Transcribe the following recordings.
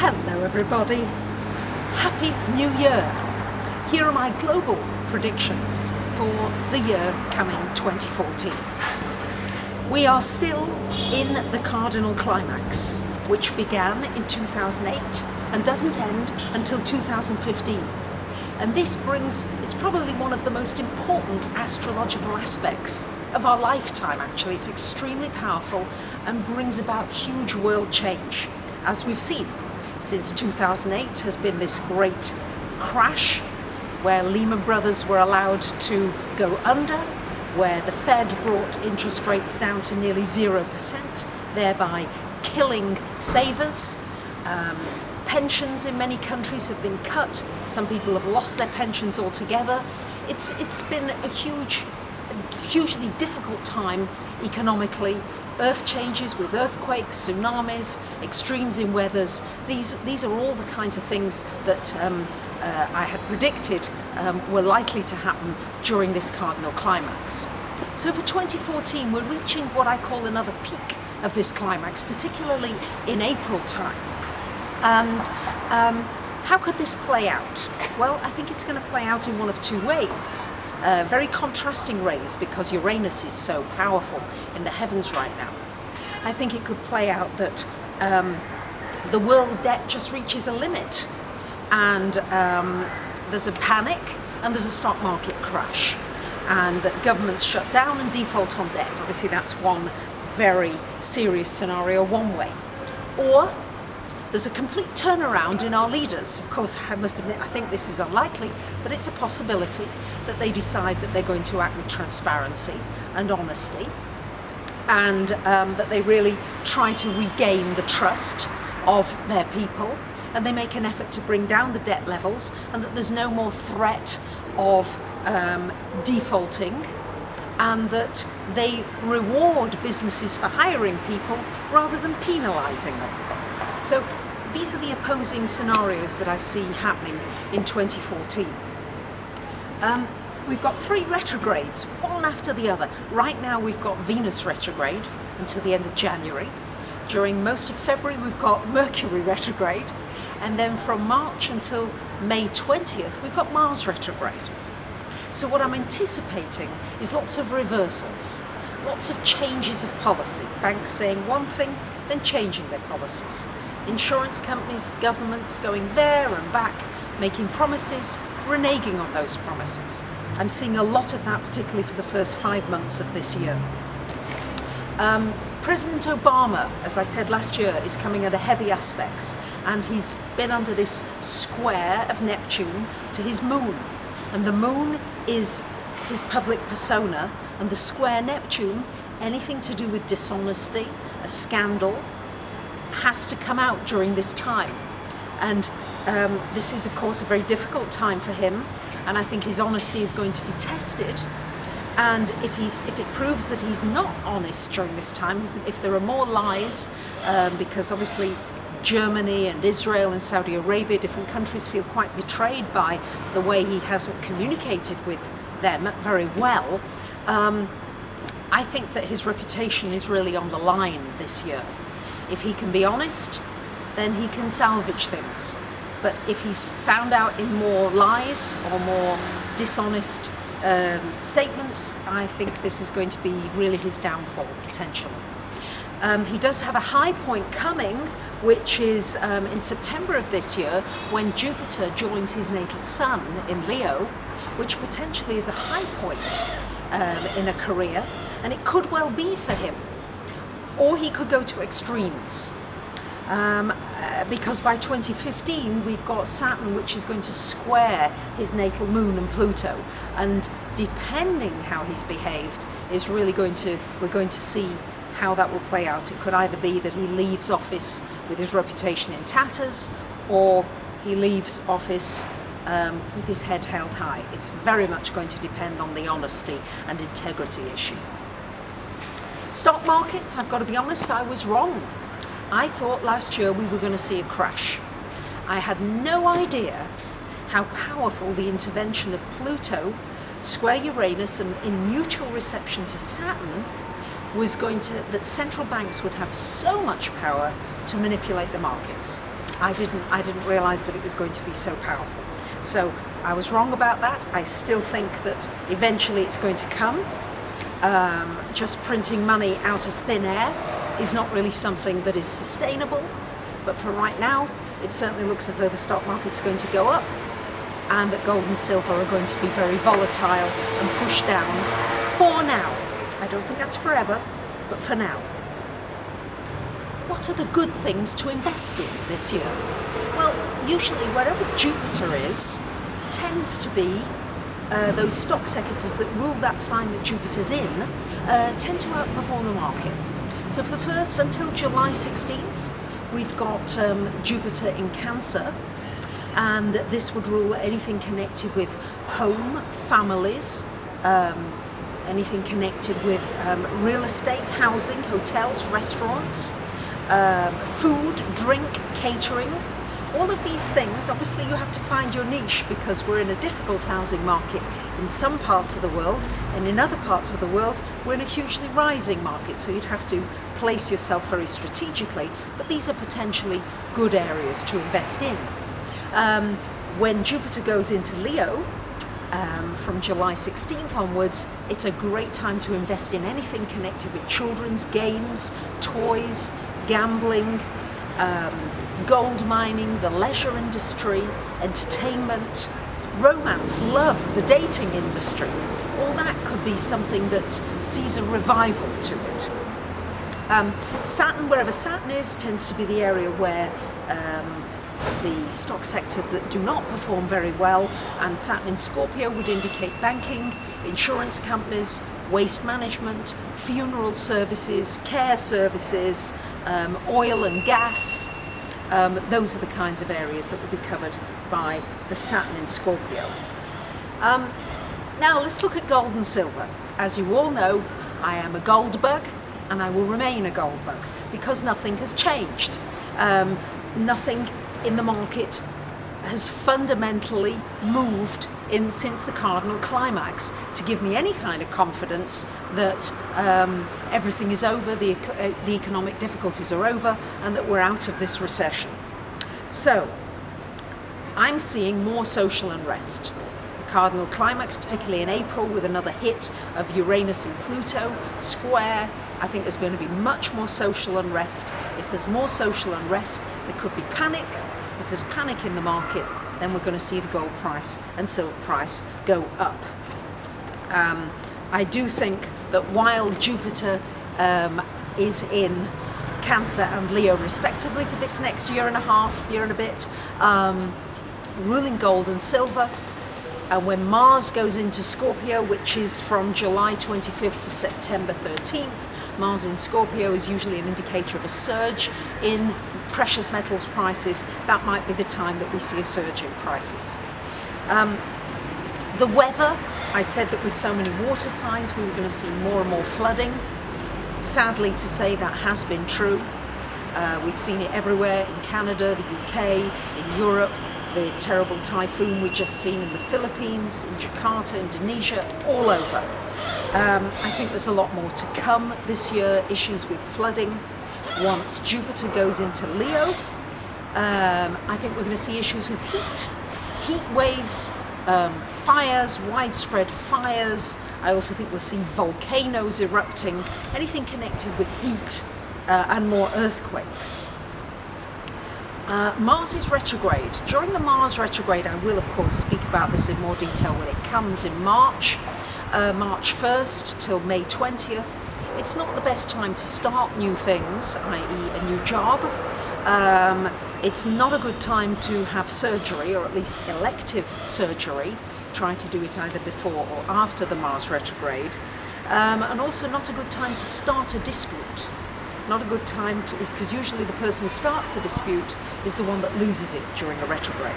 Hello everybody, Happy New Year! Here are my global predictions for the year coming 2014. We are still in the Cardinal Climax, which began in 2008 and doesn't end until 2015. And this brings, it's probably one of the most important astrological aspects of our lifetime actually. It's extremely powerful and brings about huge world change, as we've seen. Since 2008 has been this great crash where Lehman Brothers were allowed to go under, where the Fed brought interest rates down to nearly 0%, thereby killing savers. Pensions in many countries have been cut. Some people have lost their pensions altogether. It's been a hugely difficult time economically. Earth changes with earthquakes, tsunamis, extremes in weathers. These are all the kinds of things that I had predicted were likely to happen during this Cardinal Climax. So for 2014, we're reaching what I call another peak of this climax, particularly in April time. And how could this play out? Well, I think it's going to play out in one of two ways. Very contrasting ways, because Uranus is so powerful in the heavens right now. I think it could play out that the world debt just reaches a limit, and there's a panic and there's a stock market crash, and that governments shut down and default on debt. Obviously that's one very serious scenario one way. Or there's a complete turnaround in our leaders. Of course, I must admit, I think this is unlikely, but it's a possibility that they decide that they're going to act with transparency and honesty, and that they really try to regain the trust of their people, and they make an effort to bring down the debt levels, and that there's no more threat of defaulting, and that they reward businesses for hiring people rather than penalising them. So these are the opposing scenarios that I see happening in 2014. We've got three retrogrades, one after the other. Right now we've got Venus retrograde until the end of January. During most of February we've got Mercury retrograde. And then from March until May 20th we've got Mars retrograde. So what I'm anticipating is lots of reversals, lots of changes of policy. Banks saying one thing, then changing their policies. Insurance companies, governments going there and back, making promises, reneging on those promises. I'm seeing a lot of that, particularly for the first 5 months of this year. President Obama, as I said last year, is coming under heavy aspects, and he's been under this square of Neptune to his moon. And the moon is his public persona, and the square Neptune, anything to do with dishonesty, a scandal, has to come out during this time. And this is of course a very difficult time for him, and I think his honesty is going to be tested. And if it proves that he's not honest during this time, if there are more lies, because obviously Germany and Israel and Saudi Arabia, different countries, feel quite betrayed by the way he hasn't communicated with them very well, I think that his reputation is really on the line this year. If he can be honest, then he can salvage things. But if he's found out in more lies or more dishonest statements, I think this is going to be really his downfall, potentially. He does have a high point coming, which is in September of this year, when Jupiter joins his natal sun in Leo, which potentially is a high point in a career, and it could well be for him. Or he could go to extremes, because by 2015 we've got Saturn, which is going to square his natal moon and Pluto, and depending how he's behaved is really we're going to see how that will play out. It could either be that he leaves office with his reputation in tatters, or he leaves office with his head held high. It's very much going to depend on the honesty and integrity issue. Stock markets, I've got to be honest, I was wrong. I thought last year we were going to see a crash. I had no idea how powerful the intervention of Pluto, square Uranus, and in mutual reception to Saturn was going to, that central banks would have so much power to manipulate the markets. I didn't realize that it was going to be so powerful. So I was wrong about that. I still think that eventually it's going to come. Just printing money out of thin air is not really something that is sustainable, but for right now it certainly looks as though the stock market's going to go up, and that gold and silver are going to be very volatile and pushed down for now. I don't think that's forever, but for now. What are the good things to invest in this year? Well, usually wherever Jupiter is, tends to be those stock sectors that rule that sign that Jupiter's in tend to outperform the market. So for the first until July 16th, we've got Jupiter in Cancer, and this would rule anything connected with home, families, anything connected with real estate, housing, hotels, restaurants, food, drink, catering. All of these things, obviously you have to find your niche, because we're in a difficult housing market in some parts of the world, and in other parts of the world we're in a hugely rising market, so you'd have to place yourself very strategically, but these are potentially good areas to invest in. When Jupiter goes into Leo, from July 16th onwards, it's a great time to invest in anything connected with children's games, toys, gambling, gold mining, the leisure industry, entertainment, romance, love, the dating industry. All that could be something that sees a revival to it. Saturn, wherever Saturn is, tends to be the area where the stock sectors that do not perform very well, and Saturn in Scorpio would indicate banking, insurance companies, waste management, funeral services, care services, oil and gas. Those are the kinds of areas that will be covered by the Saturn in Scorpio. Now let's look at gold and silver. As you all know, I am a gold bug, and I will remain a gold bug, because nothing has changed. Nothing in the market has fundamentally moved since the Cardinal Climax to give me any kind of confidence that everything is over, the economic difficulties are over, and that we're out of this recession. So I'm seeing more social unrest. The Cardinal Climax, particularly in April, with another hit of Uranus and Pluto square, I think there's going to be much more social unrest. If there's more social unrest, there could be panic. If there's panic in the market, then we're going to see the gold price and silver price go up. I do think that while Jupiter is in Cancer and Leo respectively for this next year and a half, year and a bit, ruling gold and silver, and when Mars goes into Scorpio, which is from July 25th to September 13th, Mars in Scorpio is usually an indicator of a surge in precious metals prices. That might be the time that we see a surge in prices. The weather, I said that with so many water signs we were going to see more and more flooding. Sadly to say, that has been true. We've seen it everywhere, in Canada, the UK, in Europe, the terrible typhoon we've just seen in the Philippines, in Jakarta, Indonesia, all over. I think there's a lot more to come this year, issues with flooding. Once Jupiter goes into Leo, I think we're going to see issues with heat waves, fires, widespread fires. I also think we'll see volcanoes erupting, anything connected with heat and more earthquakes. Mars is retrograde. During the Mars retrograde, I will of course speak about this in more detail when it comes in March 1st till May 20th. It's not the best time to start new things, i.e. a new job. It's not a good time to have surgery, or at least elective surgery. Try to do it either before or after the Mars retrograde. And also not a good time to start a dispute. Not a good time to, because usually the person who starts the dispute is the one that loses it during a retrograde.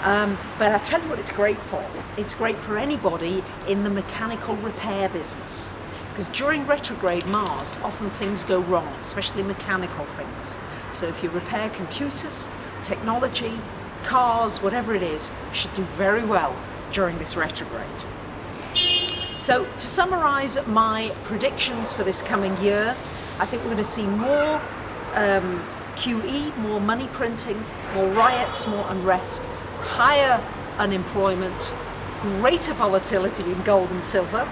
But I tell you what it's great for. It's great for anybody in the mechanical repair business. Because during retrograde Mars, often things go wrong, especially mechanical things. So if you repair computers, technology, cars, whatever it is, you should do very well during this retrograde. So to summarize my predictions for this coming year, I think we're going to see more QE, more money printing, more riots, more unrest, higher unemployment, greater volatility in gold and silver,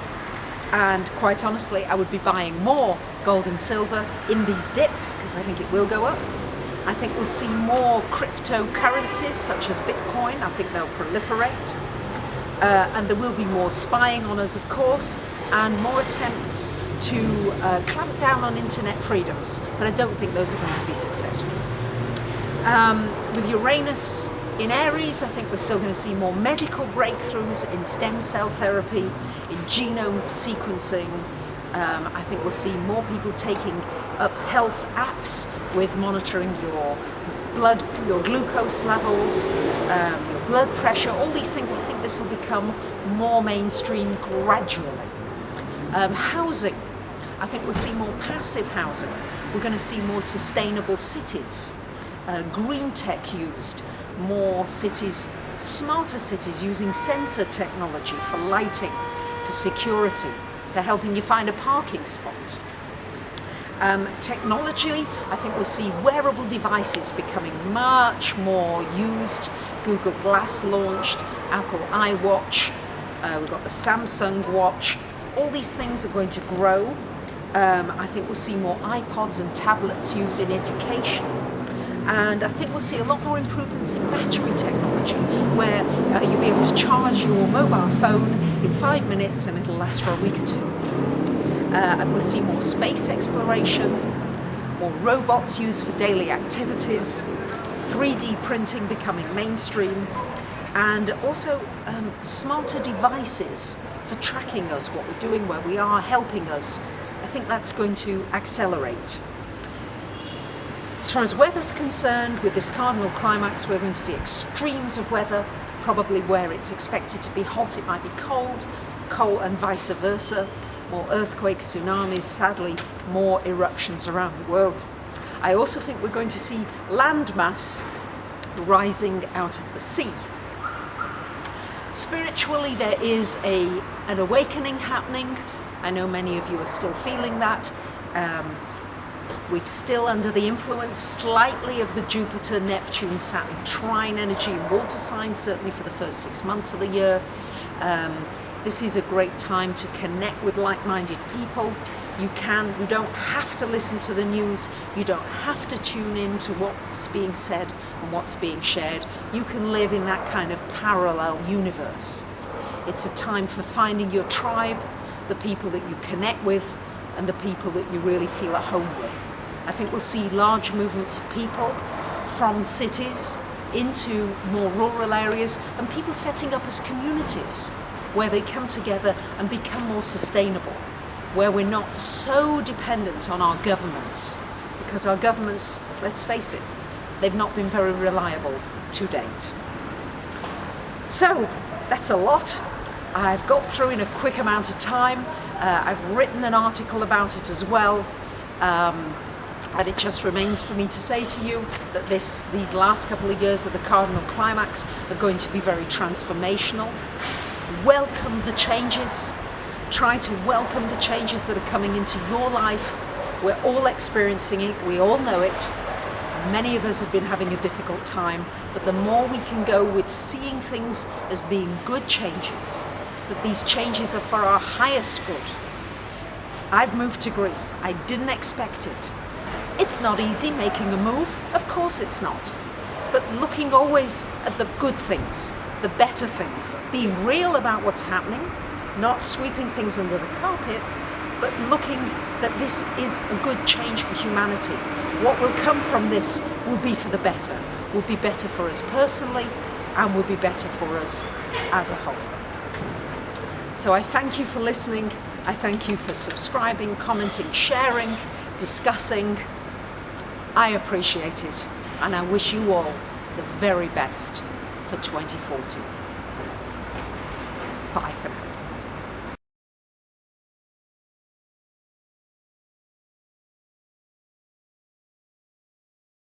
and quite honestly, I would be buying more gold and silver in these dips because I think it will go up. I think we'll see more cryptocurrencies such as Bitcoin. I think they'll proliferate. And there will be more spying on us, of course, and more attempts to clamp down on internet freedoms. But I don't think those are going to be successful. With Uranus in Aries, I think we're still going to see more medical breakthroughs in stem cell therapy, in genome sequencing. I think we'll see more people taking up health apps with monitoring your blood, your glucose levels, your blood pressure, all these things. I think this will become more mainstream gradually. Housing, I think we'll see more passive housing. We're going to see more sustainable cities, green tech used, more cities, smarter cities using sensor technology for lighting, for security, for helping you find a parking spot. Technologically, I think we'll see wearable devices becoming much more used. Google Glass launched, Apple iWatch, we've got the Samsung Watch. All these things are going to grow. I think we'll see more iPods and tablets used in education. And I think we'll see a lot more improvements in battery technology, where you'll be able to charge your mobile phone in 5 minutes and it'll last for a week or two. And we'll see more space exploration, more robots used for daily activities, 3D printing becoming mainstream, and also smarter devices for tracking us, what we're doing, where we are, helping us. I think that's going to accelerate. As far as weather's concerned, with this Cardinal Climax, we're going to see extremes of weather, probably where it's expected to be hot, it might be cold, and vice versa. More earthquakes, tsunamis, sadly, more eruptions around the world. I also think we're going to see land mass rising out of the sea. Spiritually, there is an awakening happening. I know many of you are still feeling that. We're still under the influence slightly of the Jupiter, Neptune, Saturn trine energy in water signs, certainly for the first 6 months of the year. This is a great time to connect with like-minded people. You don't have to listen to the news. You don't have to tune in to what's being said and what's being shared. You can live in that kind of parallel universe. It's a time for finding your tribe, the people that you connect with, and the people that you really feel at home with. I think we'll see large movements of people from cities into more rural areas, and people setting up as communities where they come together and become more sustainable, where we're not so dependent on our governments, because our governments, let's face it, they've not been very reliable to date. So that's a lot. I've got through in a quick amount of time. I've written an article about it as well. And it just remains for me to say to you that these last couple of years of the Cardinal Climax are going to be very transformational. Welcome the changes. Try to welcome the changes that are coming into your life. We're all experiencing it. We all know it. Many of us have been having a difficult time, but the more we can go with seeing things as being good changes, that these changes are for our highest good. I've moved to Greece. I didn't expect it. It's not easy making a move. Of course it's not. But looking always at the good things, the better things, being real about what's happening, not sweeping things under the carpet, but looking that this is a good change for humanity. What will come from this will be for the better, will be better for us personally, and will be better for us as a whole. So I thank you for listening. I thank you for subscribing, commenting, sharing, discussing. I appreciate it, and I wish you all the very best for 2014. Bye for now.